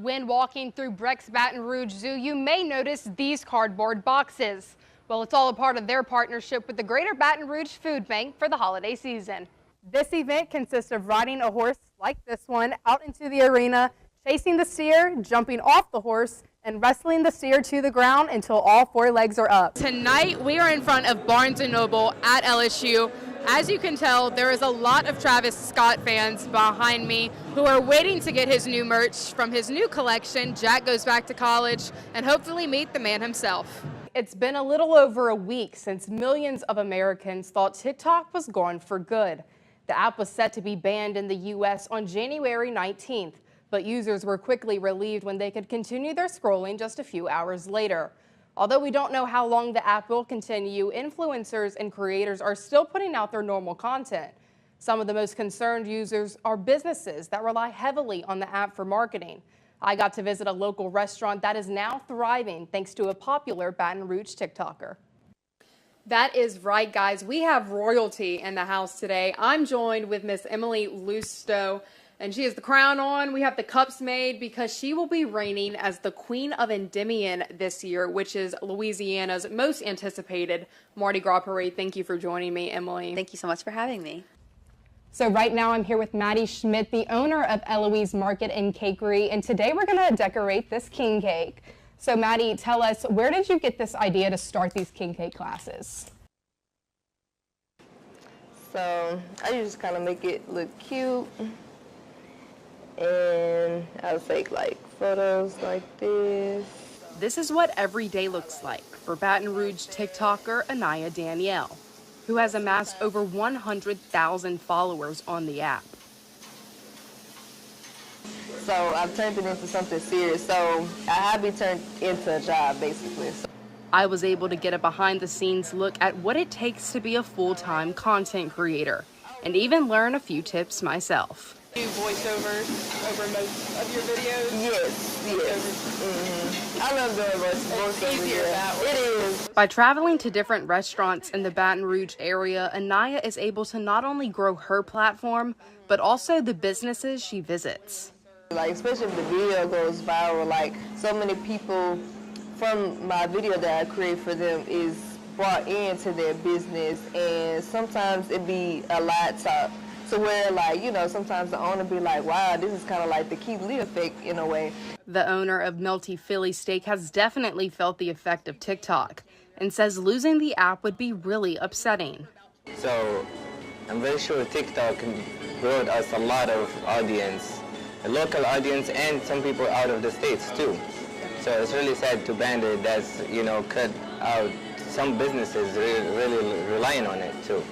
When walking through Breck's Baton Rouge Zoo, you may notice these cardboard boxes. Well, it's all a part of their partnership with the Greater Baton Rouge Food Bank for the holiday season. This event consists of riding a horse like this one out into the arena, chasing the steer, jumping off the horse, and wrestling the steer to the ground until all four legs are up. Tonight, we are in front of Barnes & Noble at LSU. As you can tell, there is a lot of Travis Scott fans behind me who are waiting to get his new merch from his new collection, Jack Goes Back to College, and hopefully meet the man himself. It's been a little over a week since millions of Americans thought TikTok was gone for good. The app was set to be banned in the U.S. on January 19th, but users were quickly relieved when they could continue their scrolling just a few hours later. Although we don't know how long the app will continue, influencers and creators are still putting out their normal content. Some of the most concerned users are businesses that rely heavily on the app for marketing. I got to visit a local restaurant that is now thriving thanks to a popular Baton Rouge TikToker. That is right, guys. We have royalty in the house today. I'm joined with Miss Emily Lusto, and she has the crown on. We have the cups made because she will be reigning as the Queen of Endymion this year, which is Louisiana's most anticipated Mardi Gras parade. Thank you for joining me, Emily. Thank you so much for having me. So right now I'm here with Maddie Schmidt, the owner of Eloise Market and Cakery, and today we're going to decorate this king cake. So Maddie, tell us, where did you get this idea to start these king cake classes? So I just kind of make it look cute, and I'll take like photos like this. This is what every day looks like for Baton Rouge TikToker Anaya Danielle, who has amassed over 100,000 followers on the app. So I've turned it into something serious. So I have it turned into a job, basically. I was able to get a behind-the-scenes look at what it takes to be a full-time content creator, and even learn a few tips myself. Do voiceovers over most of your videos? Yes. I love doing voiceovers. Easier that way. It is. By traveling to different restaurants in the Baton Rouge area, Anaya is able to not only grow her platform, but also the businesses she visits. Like, especially if the video goes viral, like so many people from my video that I create for them is brought into their business, and sometimes it be a lot to where, like, you know, sometimes the owner be like, wow, this is kind of like the Keith Lee effect in a way. The owner of Melty Philly Steak has definitely felt the effect of TikTok and says losing the app would be really upsetting. So I'm very sure TikTok brought us a lot of audience, a local audience, and some people out of the States too. So it's really sad to ban it. That's, you know, cut out some businesses really relying on it too.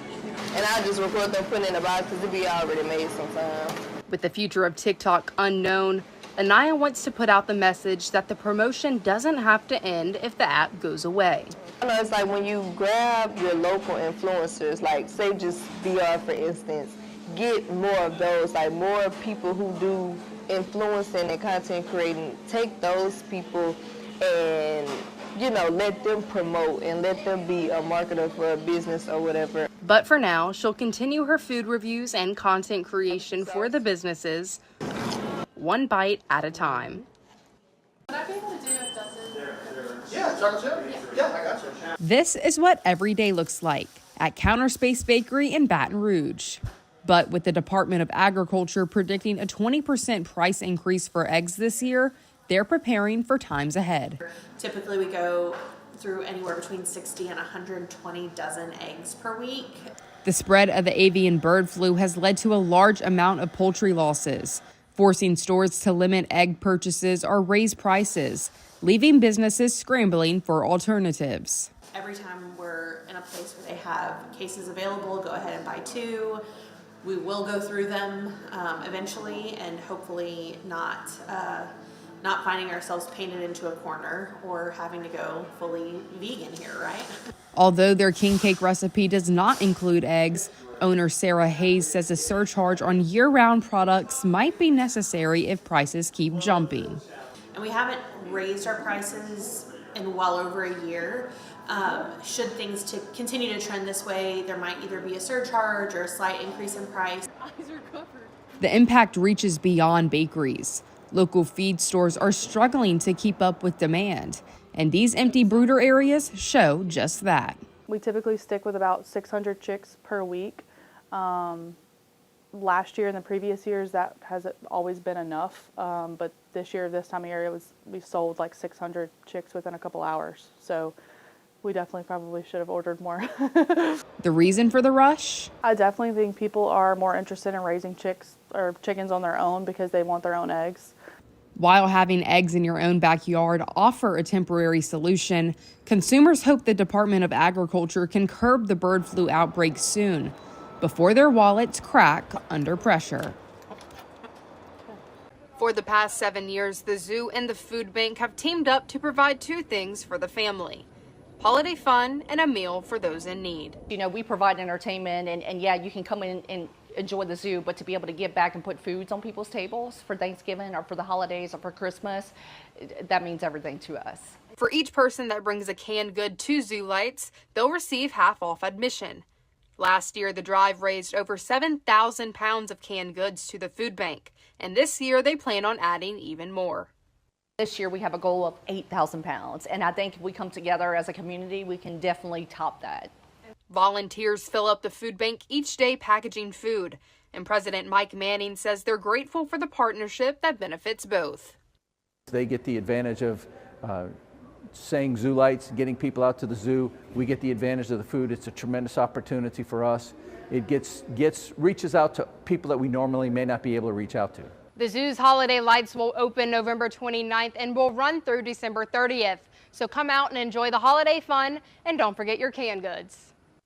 And I just record them, put it in a box because it be already made sometimes. With the future of TikTok unknown, Anaya wants to put out the message that the promotion doesn't have to end if the app goes away. You know, it's like when you grab your local influencers, like say just VR for instance, get more of those, like more people who do influencing and content creating, take those people and, you know, let them promote and let them be a marketer for a business or whatever. But for now, she'll continue her food reviews and content creation for the businesses, one bite at a time. Would I be able to do a dozen? Yeah, chocolate chip? Yeah, I got you. This is what every day looks like at Counterspace Bakery in Baton Rouge. But with the Department of Agriculture predicting a 20% price increase for eggs this year, they're preparing for times ahead. Typically we go through anywhere between 60 and 120 dozen eggs per week. The spread of the avian bird flu has led to a large amount of poultry losses, forcing stores to limit egg purchases or raise prices, leaving businesses scrambling for alternatives. Every time we're in a place where they have cases available, go ahead and buy two. We will go through them eventually, and hopefully not finding ourselves painted into a corner or having to go fully vegan here, right? Although their king cake recipe does not include eggs, owner Sarah Hayes says a surcharge on year-round products might be necessary if prices keep jumping. And we haven't raised our prices in well over a year. Should things to continue to trend this way, there might either be a surcharge or a slight increase in price. The impact reaches beyond bakeries. Local feed stores are struggling to keep up with demand, and these empty brooder areas show just that. We typically stick with about 600 chicks per week. Last year and the previous years, that hasn't always been enough, but this year, this time of year, we sold like 600 chicks within a couple hours. So we definitely probably should have ordered more. The reason for the rush? I definitely think people are more interested in raising chicks or chickens on their own because they want their own eggs. While having eggs in your own backyard offer a temporary solution, consumers hope the Department of Agriculture can curb the bird flu outbreak soon, before their wallets crack under pressure. For the past 7 years, the zoo and the food bank have teamed up to provide two things for the family: holiday fun and a meal for those in need. You know, we provide entertainment and yeah, you can come in and enjoy the zoo, but to be able to give back and put foods on people's tables for Thanksgiving or for the holidays or for Christmas, that means everything to us. For each person that brings a canned good to Zoo Lights, they'll receive half off admission. Last year, the drive raised over 7,000 pounds of canned goods to the food bank, and this year they plan on adding even more. This year we have a goal of 8,000 pounds, and I think if we come together as a community, we can definitely top that. Volunteers fill up the food bank each day packaging food, and President Mike Manning says they're grateful for the partnership that benefits both. They get the advantage of saying Zoo Lights, getting people out to the zoo. We get the advantage of the food. It's a tremendous opportunity for us. It reaches out to people that we normally may not be able to reach out to. The zoo's holiday lights will open November 29th and will run through December 30th. So come out and enjoy the holiday fun, and don't forget your canned goods.